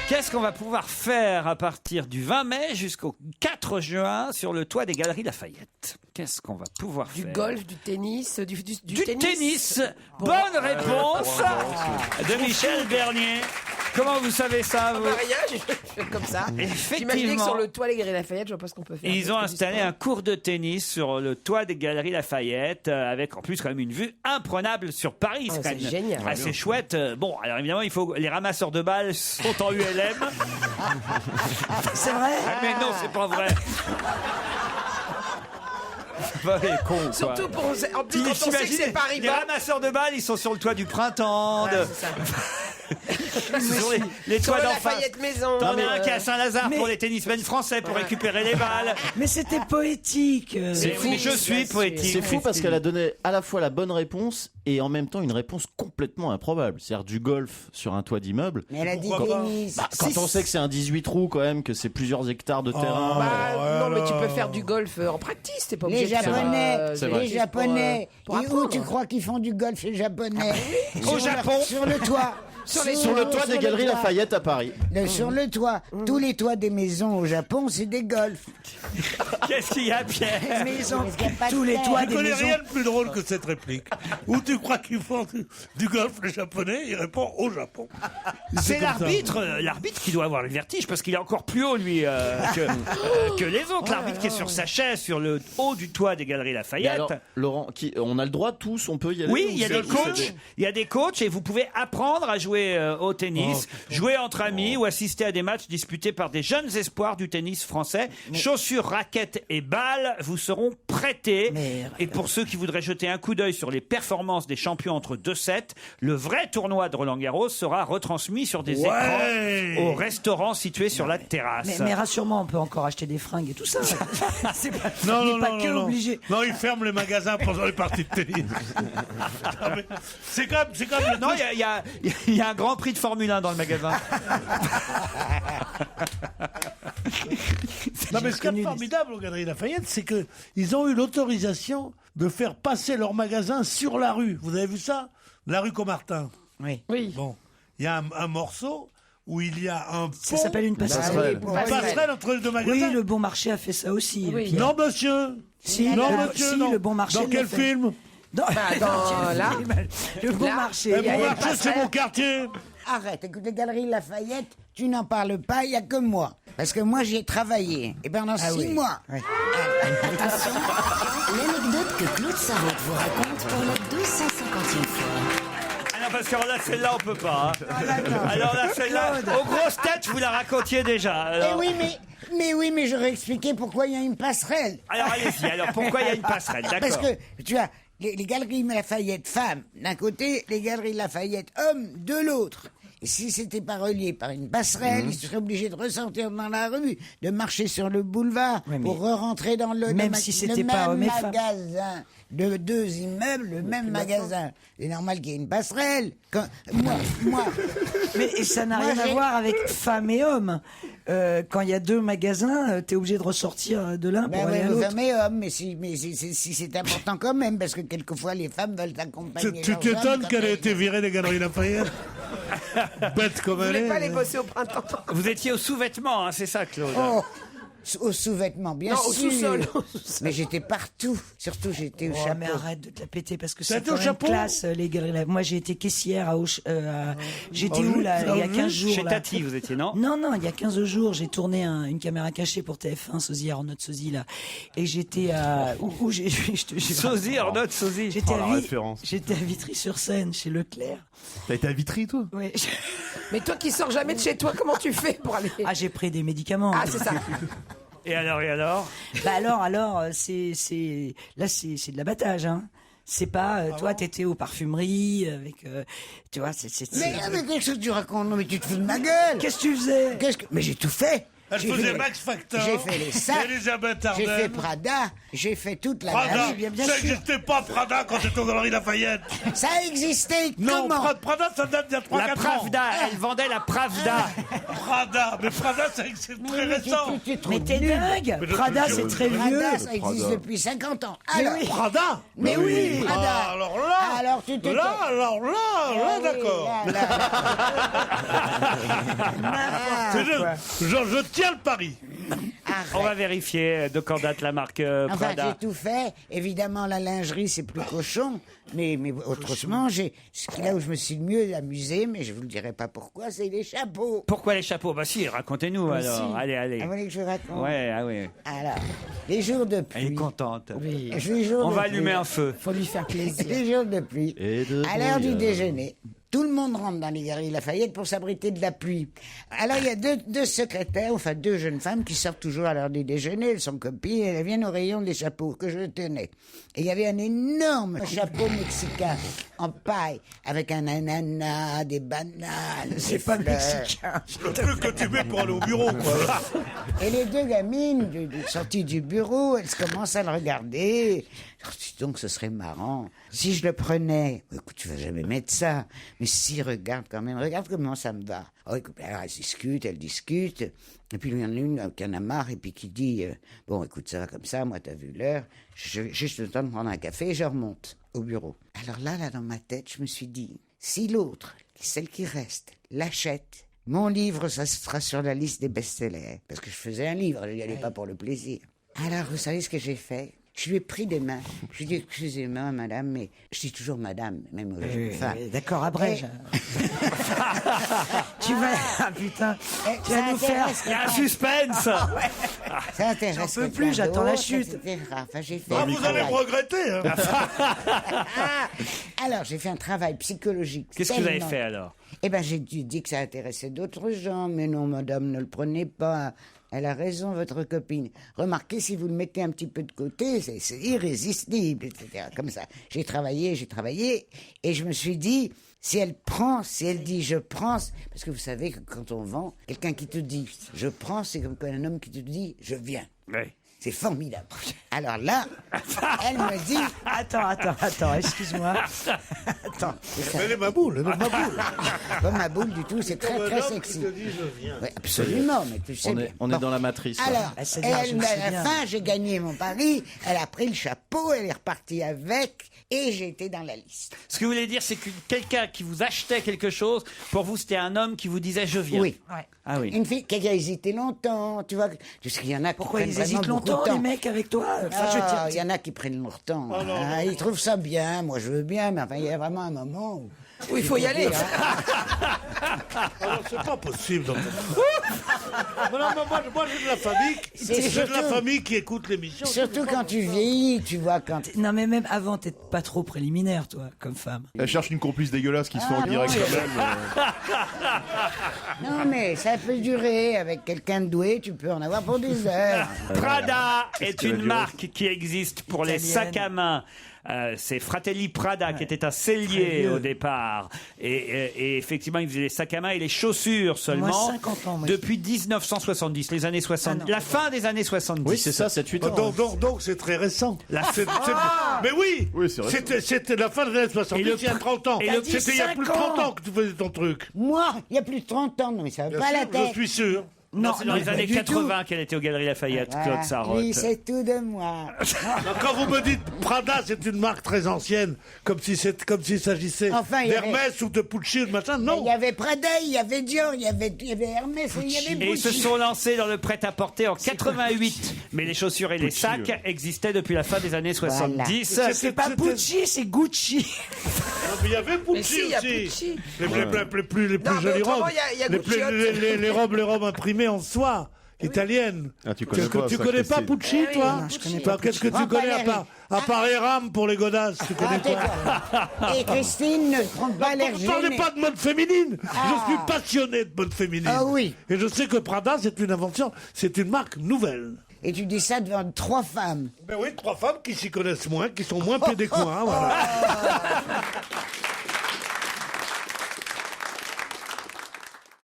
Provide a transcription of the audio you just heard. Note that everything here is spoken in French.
Qu'est-ce qu'on va pouvoir faire à partir du 20 mai jusqu'au 4 juin sur le toit des Galeries Lafayette? Qu'est-ce qu'on va pouvoir faire? Du golf, du tennis, du tennis. Bonne réponse de Michel Bernier. Comment vous savez ça, vous? Rien, je fais comme ça. J'imaginais que sur le toit des Galeries Lafayette, je vois pas ce qu'on peut faire. Ils ont installé un cours de tennis sur le toit des Galeries Lafayette, avec en plus quand même une vue imprenable sur Paris. Oh, c'est génial. Assez chouette. Bon, alors évidemment, les ramasseurs de balles sont en ULM. C'est vrai? Mais non, c'est pas vrai. Con, surtout pour en plus quand on sait que c'est Paris. Les ramasseurs de balles, ils sont sur le toit du Printemps. Sur les toits d'en face. Maison. T'en as un qui est à Saint-Lazare pour les tennismen français pour récupérer les balles. Mais c'était poétique. C'est fou. Je suis poétique. C'est fou parce qu'elle a donné à la fois la bonne réponse et en même temps une réponse complètement improbable. C'est-à-dire du golf sur un toit d'immeuble. Mais elle a dit tennis. Quand on sait que c'est un 18 trous quand même, que c'est plusieurs hectares de terrain. Non, mais tu peux faire du golf en practice. T'es pas obligé Les Japonais, les Japonais. Et où tu crois qu'ils font du golf, les Japonais? Au Japon. Sur le toit. Sur le toit des Galeries Lafayette à Paris. Sur le toit. Tous les toits des maisons au Japon, c'est des golfs. Qu'est-ce qu'il y a, Pierre? Tous les toits des Je connais maisons. rien de plus drôle que cette réplique. Où tu crois qu'ils font du golf, les Japonais? Il répond au Japon. C'est l'arbitre qui doit avoir le vertige parce qu'il est encore plus haut, lui, que les autres. L'arbitre qui est sur sa chaise, sur le haut du toit des Galeries Lafayette. Alors, Laurent, on a le droit tous, on peut y aller? Oui, il y a des coachs. Il y a des coachs et vous pouvez apprendre à jouer au tennis, jouer entre amis ou assister à des matchs disputés par des jeunes espoirs du tennis français. Chaussures, raquettes et balles vous seront prêtées. Et pour ceux qui voudraient jeter un coup d'œil sur les performances des champions entre deux sets, le vrai tournoi de Roland-Garros sera retransmis sur des écrans au restaurant situé sur la terrasse. Mais rassure-moi, on peut encore acheter des fringues et tout ça. C'est pas, Non, pas que obligé. Non, ils ferment les magasins pendant les parties de tennis. C'est comme Non, il y a un grand prix de Formule 1 dans le magasin. Non, mais ce qui est formidable aux Galeries Lafayette, c'est que ils ont eu l'autorisation de faire passer leur magasin sur la rue. Vous avez vu ça? La rue Comartin. Oui. Bon, il y a un morceau où il y a un pont. Ça s'appelle une passerelle. Une passerelle entre les deux magasins. Oui, le Bon Marché a fait ça aussi. Pierre. Non, monsieur. Si, non. le Bon Marché. Dans quel film? Dans le Bon Marché. Le Bon Marché, c'est mon quartier. Arrête, écoute, les Galeries Lafayette, tu n'en parles pas, il n'y a que moi. Parce que moi, j'y ai travaillé. Et pendant 6 mois. Attention, l'anecdote que Claude Sarraute vous raconte pour la 250e fois. Ah non, parce que là, celle-là, on peut pas. Alors là, celle-là, aux grosses têtes, vous la racontiez déjà. Alors... Mais j'aurais expliqué pourquoi il y a une passerelle. Alors allez-y, alors pourquoi il y a une passerelle, d'accord. Parce que, tu vois, les Galeries Lafayette femmes d'un côté, les Galeries Lafayette hommes de l'autre. Et si c'était pas relié par une passerelle, ils seraient obligés de ressortir dans la rue, de marcher sur le boulevard pour re-rentrer dans le même si c'était pas homme et femme. magasin. De 2 immeubles, le même magasin. C'est normal qu'il y ait une passerelle. Moi. Mais ça n'a rien à voir avec femme et homme. Quand il y a 2 magasins, t'es obligé de ressortir de l'un pour aller à l'autre. Femme et homme, mais si c'est important quand même, parce que quelquefois les femmes veulent accompagner. Tu t'étonnes qu'elle ait été virée des Galeries Lafayette? Bête comme elle est. Vous voulez pas les bosser au printemps? Vous étiez au sous-vêtement, hein, c'est ça, Claude? Au sous-vêtement, bien sûr. Au sous-sol. Mais j'étais partout. Surtout, j'étais au chapeau. Mais arrête de te la péter parce que c'est T'étais au quand même chapeau classe, les Galeries. Moi, j'ai été caissière j'étais où, là, il y a 15 jours. Chez là. Tati, vous étiez, non? Non, il y a 15 jours, j'ai tourné une caméra cachée pour TF1, Sosie, Arnaud Sosie, là. Et j'étais à... Où j'ai... Sosie, Arnaud Sosie. J'étais à Vitry-sur-Seine, chez Leclerc. T'as été à Vitry, toi? Oui. Mais toi qui sors jamais de chez toi, comment tu fais pour aller? Ah, j'ai pris des médicaments. Ah, c'est ça. Et alors? Bah alors, c'est de l'abattage, hein. C'est pas, toi, t'étais aux parfumeries, avec, tu vois, Mais qu'est-ce que tu racontes? Non, mais tu te fous de ma gueule! Qu'est-ce que tu faisais? Mais j'ai tout fait! Elle J'ai faisait fait- Max Factor. J'ai fait les sacs. Elisabeth J'ai Arden. fait Prada. J'ai fait toute la Prada, gamme. bien ça sûr. n'existait pas Prada quand j'étais aux Galeries Lafayette. Ça existait. Non, Comment Prada, ça date d'il y a 3-4 La ans. Pravda, elle vendait la Pravda. Prada, mais Prada, c'est très récent. Mais t'es dingue. Mais je Prada, te jure, c'est très vieux. Prada, ça existe depuis 50 ans. Mais Alors, oui. Prada. mais oui, Prada. Ah, alors là, Alors, tu te là, Ah oui, d'accord. là, là. C'est je tiens le pari. Arrête. On va vérifier de quand date la marque Enfin, Prada. j'ai tout fait. Évidemment, la lingerie, c'est plus cochon. Mais autrement, là où je me suis le mieux amusé, mais je vous le dirai pas pourquoi, c'est les chapeaux. Pourquoi les chapeaux? Bah si, racontez-nous alors. Si. Allez, allez. Ah, vous voulez que je raconte? Ouais, ah oui. Alors, les jours de pluie. Elle est contente. Les jours On de va pluie. allumer un feu. Faut lui faire plaisir. Les jours de pluie. Et de À l'heure du brouillard. déjeuner, tout le monde rentre dans les Galeries Lafayette pour s'abriter de la pluie. Alors il y a deux secrétaires, enfin deux jeunes femmes qui sortent toujours à l'heure du déjeuner, elles sont copines, et elles viennent au rayon des chapeaux que je tenais. Et il y avait un énorme chapeau mexicain en paille avec un ananas, des bananes. C'est pas des fleurs. mexicain. Le truc que tu mets pour aller au bureau, quoi. Et les deux gamines, sorties du bureau, elles commencent à le regarder. Oh, dis donc, ce serait marrant. Si je le prenais, écoute, tu vas jamais mettre ça. Mais si, regarde quand même, regarde comment ça me va. Oh, écoute, alors elles discutent. Et puis il y en a une qui en a marre et puis qui dit, bon, écoute, ça va comme ça, moi, t'as vu l'heure. J'ai juste le temps de prendre un café et je remonte au bureau. Alors là, dans ma tête, je me suis dit, si l'autre, celle qui reste, l'achète, mon livre, ça sera sur la liste des best-sellers. Parce que je faisais un livre, je n'y allais pas pour le plaisir. Alors, vous savez ce que j'ai fait? Je lui ai pris des mains. Je lui ai dit, excusez-moi, madame, mais je dis toujours madame, même aux jeunes femmes. D'accord, abrège. Tu vas... Ah putain. Tu Ça vas nous faire... intéresse Il y a un quelqu'un. suspense. Ça intéresse J'en peux quelqu'un plus, j'attends la d'autre, chute. etc. Enfin, j'ai fait Ah, un vous allez me travail. regretter. Hein. Alors, j'ai fait un travail psychologique. Qu'est-ce que vous avez tellement- fait alors? Eh ben, j'ai dit que ça intéressait d'autres gens. Mais non, madame, ne le prenez pas. Elle a raison, votre copine. Remarquez, si vous le mettez un petit peu de côté, c'est irrésistible, etc. Comme ça. J'ai travaillé, et je me suis dit, si elle dit je prends, parce que vous savez que quand on vend, quelqu'un qui te dit je prends, c'est comme un homme qui te dit je viens. Oui. C'est formidable. Alors là, elle me dit, Attends, excuse-moi. Attends. Elle est ma boule, pas ma boule du tout, c'est très très sexy. Oui, absolument, mais tu sais. On bien. est dans la matrice. là. Alors, Ah, c'est et bien, je elle, me à souviens. la fin, j'ai gagné mon pari. Elle a pris le chapeau, elle est repartie avec, et j'ai été dans la liste. Ce que vous voulez dire, c'est que quelqu'un qui vous achetait quelque chose, pour vous, c'était un homme qui vous disait je viens. Oui. Ah oui. Une fille qui a hésité longtemps, tu vois. Tu sais qu'il y en a qui Pourquoi prennent ils vraiment hésitent beaucoup de longtemps, temps. les mecs, avec toi? Enfin, je veux Ah, dire, il y en a qui prennent leur temps. Ils trouvent ça bien, moi je veux bien, mais enfin, il y a vraiment un moment où... Oui, il faut y aller. Alors, c'est pas possible. Non, moi j'ai de la famille. C'est J'ai de la surtout- famille qui écoute l'émission. Surtout quand tu vieillis, tu vois, quand... Non, mais même avant, t'es pas trop préliminaire, toi, comme femme. Elle cherche une complice dégueulasse qui se fait en non, direct mais- quand même. Non, mais ça peut durer. Avec quelqu'un de doué, tu peux en avoir pour des heures. Prada est qu'elle a une duré marque qui existe pour les Italienne. sacs à main. C'est Fratelli Prada qui était un cellier vieux. au départ. Et effectivement, il faisait les sacs à main et les chaussures seulement. Moi, 50 ans, moi. Depuis 1970, les années 60. Ah non. La fin des années 70. Oui, c'est ça, 7-8 ans. Donc c'est très récent. Mais oui, Oui, c'est récent. c'était la fin des années 70, Et le il y a 30 ans. et le- C'était il y a plus de 30 ans que tu faisais ton truc. Moi, il y a plus de 30 ans, non, mais ça va Bien pas la sûr, tête. je suis sûr. Non, c'est dans les pas années du 80 qu'elle était aux Galeries Lafayette, Voilà. Claude Sarraute. Lui, c'est tout de moi. Alors, quand vous me dites Prada, c'est une marque très ancienne, comme s'il s'agissait Enfin, il y avait- d'Hermès ou de Pucci ou de machin. Il Non. y avait Prada, il y avait Dior, il y avait Hermès, il y avait Et ils se Gucci. sont lancés dans le prêt-à-porter en 88. Mais les chaussures et les Pucci, sacs ouais. existaient depuis la fin des années 70. C'est pas Pucci, c'est Gucci. Non, mais il y avait Pucci Mais si, il y a aussi. Pucci. Les plus Non, mais jolies autrement, robes. il y a les, Gucci les robes imprimées en soie. Italienne. Ah, tu connais pas, tu ça, connais pas Christine. Pucci, toi non, je connais Toi, pas qu'est-ce que Pucci. tu connais Valérie. à part Eram pour les godasses Tu connais quoi Et Christine ne prend pas l'air Ne parlez gênée. pas de mode féminine. Je suis passionné de mode féminine. Ah oui. Et je sais que Prada, c'est une invention, c'est une marque nouvelle. Et tu dis ça devant 3 femmes. Ben oui, 3 femmes qui s'y connaissent moins, qui sont moins pédécoins. Voilà.